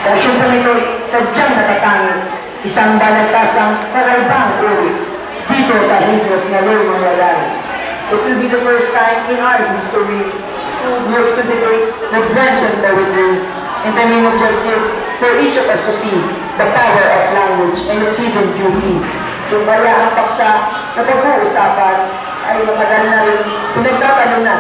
Motion po nito sadyang natatangi, isang balagtasang kakaibang uri dito sa Hebrews na Lord mangyayari. It will be the first time in our history we have to debate the branch of poetry in the main objective for each of us to see the power of language and its hidden beauty. Kung kaya ang paksa na pag-uusapan ay matagal na rin pinagtatanong na,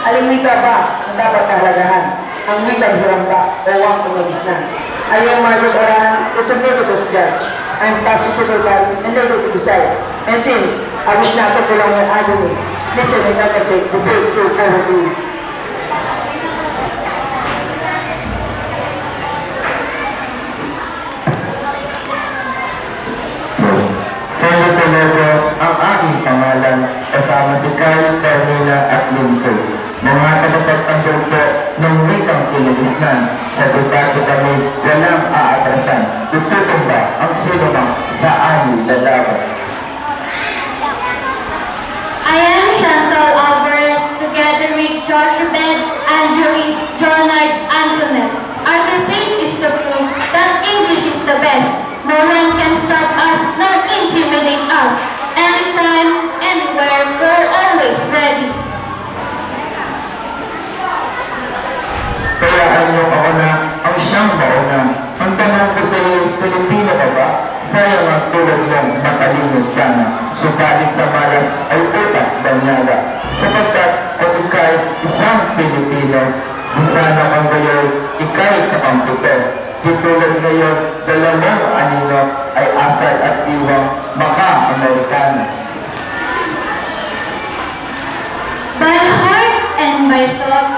aling wika ba ang dapat kahalagahan? Ang wikang hiram ba o ang tumagis na? I am Marcos Orahan, the Subjectus Judge. I am tasked to supervise and able to decide. And since I wish not to prolong your agony, listen and undertake the breakthrough poetry. Sa'yo Toledo ang aking pangalan, kasama si Kyle, Carmina at Lincoln. Mga tagapagtanggol po ng wikang kinagisnan, sa debate kami walang aatrasan. Tututumba ang sinumang sa aming lalaban. I am Chantal Alvarez, together with George Bed, Angeli, Jonard, Antoinette. Our message is to prove that English is the best. No one can stop us nor intimidate us. Anytime, anywhere, we're always ready. Kayaan niyo ako na ang siyang bauna. Ang tanong ko sa iyo, Pilipino ka ba? Sayang ang tulad mong matalino sana. Subalit sa malas ay utak banyaga. Sapagkat kung ikay isang Pilipino, di sana kang gayon, ikay kakampito. Ditulad ngayon, dalawang anino ay asal at iwang maka-Amerikano. By heart and by thought,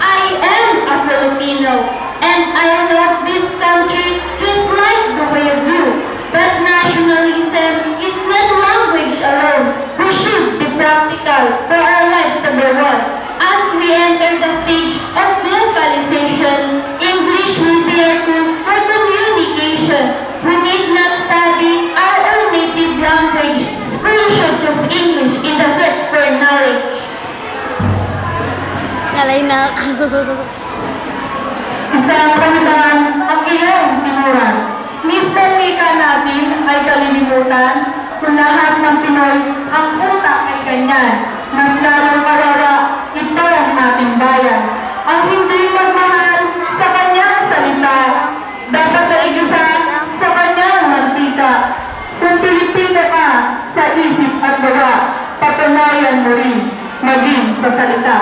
I am a Filipino, and I love this country just like the way of you. But nationalism is not language alone. We should be practical for our lives to go on. As we enter the stage of globalization, English will be a tool for communication. We need not study our own native language. We should choose English in the search for knowledge. Nalay na ako. Isang pamitaan ang iyong tinuran. Mismo wika natin ay kalilimutan. Kung lahat ng Pinoy ang utak ay ganyan. Mas lalong karara, ito ang ating bayan. Ang hindi magmahal sa kanyang salita, dapat naigisan sa kanyang mantika. Kung Pilipino ka sa isip at baga, patunayan mo rin maging sa salita.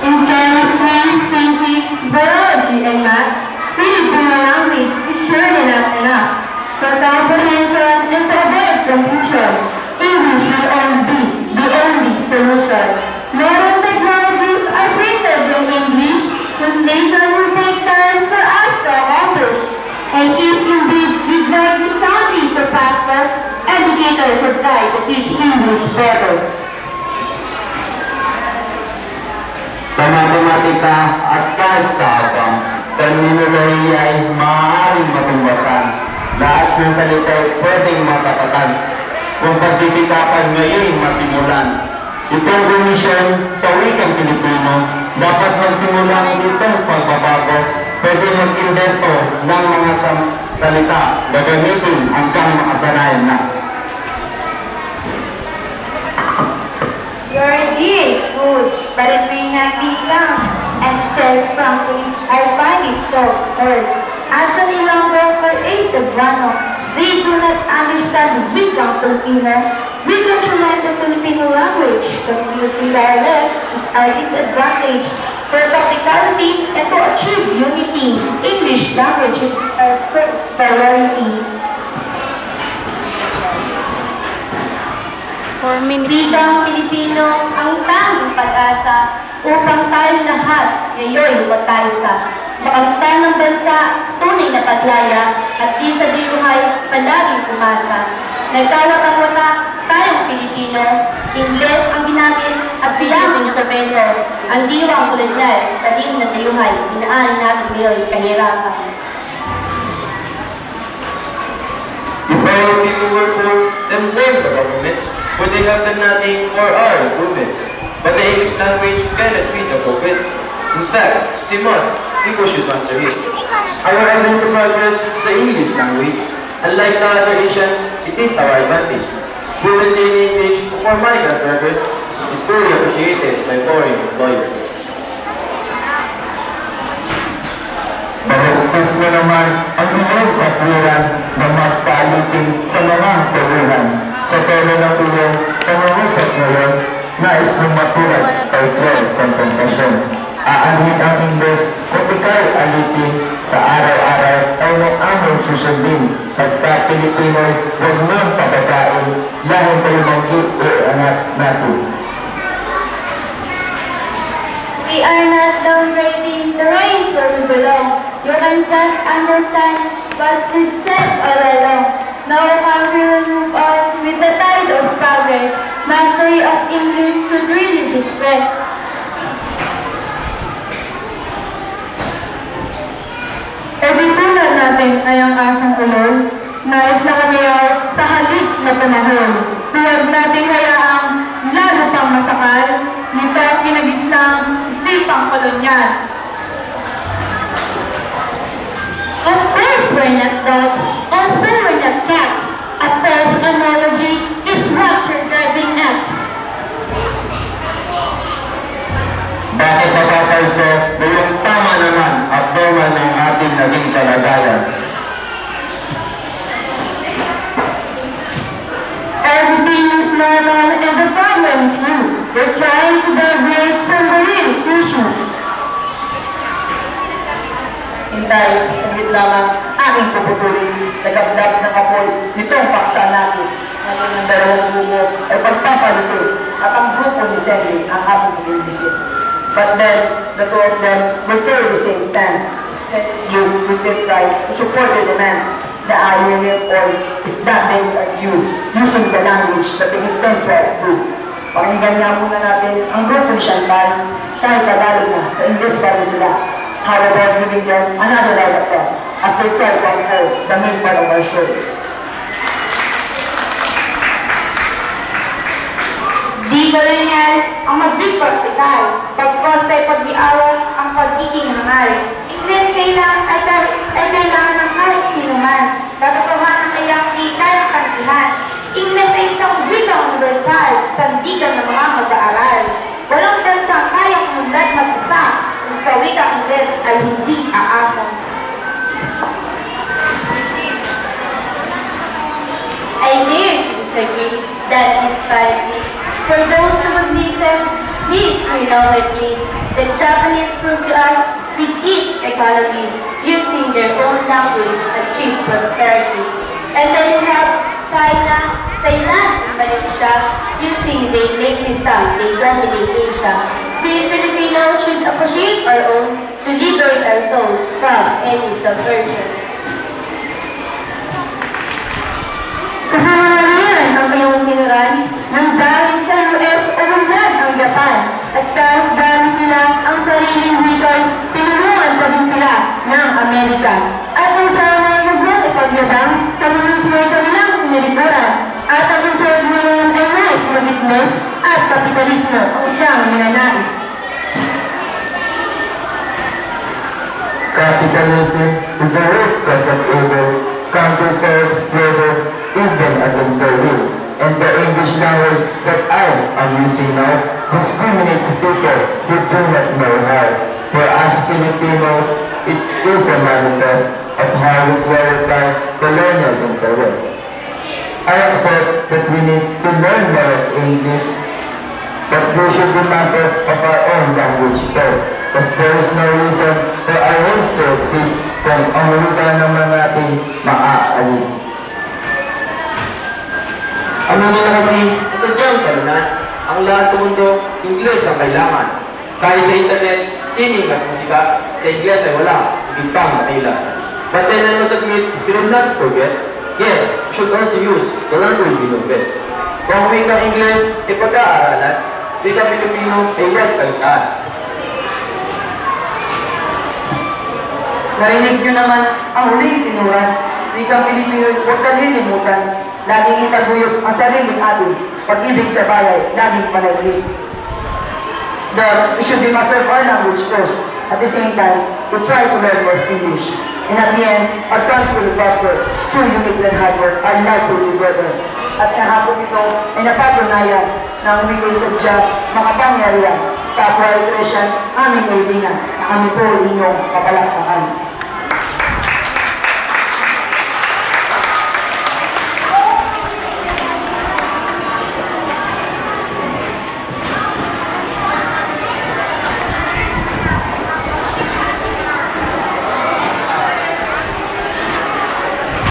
In chemistry, physics, biology, and math, Filipino language is surely not enough. For comprehension and to avoid confusion, English will only be the only solution. Modern technologies are printed in English, translation will take time for us to accomplish. And if indeed we'd like this country to prosper, educators should try to teach English better. Sa matematika at kahit sa abang, terminolohiya ay maaaring matumbasan. Lahat ng salita ay pwedeng matatatan kung pagsisikapan ngayon masimulan. Itong komisyon sa wikang Pilipino dapat magsimula nitong pagbabago. Pwede mag-invento ng mga salita gagamitin hanggang makasanayan na. Your idea is good, but it may not be sound. And said frankly, I find it so hard. Anthony Longo or Ace Aguano, they do not understand wikang Filipino. We control the Filipino language, confusing dialect is our disadvantage. For practicality and to achieve unity, English language is our first priority. 4 minutes. Wikang Pilipino ang tanging pag-asa upang tayo lahat ngayon magkaisa. Makamtan ng bansa, tunay na paglaya at di sa dibuhay, palaging umasa. Nagkawata-wata tayong Pilipino, Ingles ang ginamit at silang sa Pedro. Ang diwang kolonyal, talim na tayuhay, inaanin natin ngayon kahirapan. If our people were poor, then blame the government, for they have done nothing for our improvement. But the English language cannot be the pulpit. In fact, we must, people should master it. Our identity progress is the English language. Unlike the other Asians, it is our advantage. Fluency in English for migrant workers is fully appreciated by foreign employers. Mahigpit mo naman ang iyong katwiran na magpaalitin sa mga tuluhan. Sa tono ng iyong pangungusap ngayon, nais mong matulat kay Claire Contemplation. Aanhin ang Ingles kung ikaw alitin sa araw-araw ay may among susundin. Pagka Pilipino'y huwag mong papagain dahil kayo manggi anak natin. We are not downgrading the range where we belong. You can just understand what is said all along. Now how we will move on with the tide of progress. Mastery of English should really be stressed. E di tulad natin ay ang asang ulol, nais na kumiyaw sa halik na panahon. Huwag natin hayaang lalo pang masakal, nito ang pinagisang isipang kolonyal. Of course we're not dogs, also we're not cats. A false analogy is what you're driving at. Bakit napapalso na yung tama naman at normal ng ating naging kalagayan? Everything is normal and the problem is you. You're trying to deviate from the real issue. Hintay, saglit lamang aking puputulin. Nagabdab ng apoy nitong paksa natin. Ngayon ng dalawang bumo ay pagpapalito at ang grupo ni Senley ang ating i-visit. But then, the two of them will carry the same stand. Since you will fit right to support the demand. The irony of all is that they are you using the language that they intend to do. Pakinggan nga muna natin ang grupo ni Chantal kahit Tagalog na sa English pa rin sila. How about giving them another round of applause as they try to unfold the main part of our show. Di kalingan ang magdipagpitay, pagkos ay pag-iawas ang pagiging hangal. Ingles ay kailangan ng kahit sino man, katotohanan ng iyang kita ng kantihan. Ingles ay isang wikang universal, sandigan ng mga mag-aaral. Walang bansang kayang munlat mag-isa, kung sa wikang Ingles ay hindi aasang. I dare to disagree, that is fallacy. For those who would listen, history knowledge, the Japanese proved to us with its ecology, using their own language to achieve prosperity. And then you have China, Thailand, and Malaysia, using their native tongue, they dominate Asia. We Filipinos should appreciate our own to liberate our souls from any subversion. Kasama na rin ang iyong tinuran ng dahil sa US umunlad ang Japan at kahit dahil sila ang sariling wikay, tinulungan pa din sila ng Amerika. At ang China ay huwag ipagyabang sa munismo ay kanilang sinilikuran. At ang China ngayon ay nais mag-business at kapitalismo ang siyang ninanais. Capitalism is a root cause of evil, countries serve labor even against their will. And the English language that I am using now discriminates people who do not know how. For us Filipinos, it is a manifest of how we glorify colonial influence. I accept that we need to learn more of English, but we should be master of our own language first, because there is no reason for our race to exist kung ang wika naman natin maaalis. Ang mga kasi, sadyang kalunan, ang lahat sa mundo, Ingles ang kailangan. Kahit sa internet, sining at musika, sa Ingles ay wala, hindi pang nakailan. But then I must admit, you should not forget, yes, you should also use the language we know best. Kung ang wikang Ingles ay pag-aaralan, wikang Pilipino ay huwag kalitaan. Narinig nyo naman ang huling tinuran. Wikang Pilipino, huwag kalilimutan. Laging itaguyod ang sariling atin. Pag-ibig sa bayan, laging panaglig. Thus, we should be master of our language first. At the same time, we try to learn more English. And at the end, our country will prosper through unique and hard work, our life will be better. At sa hapon ito ay napatunayan na ang umigay sa Diyan makapangyarihan. Kapwa ito aming kaibigan. Kami po inyong kapalakpak.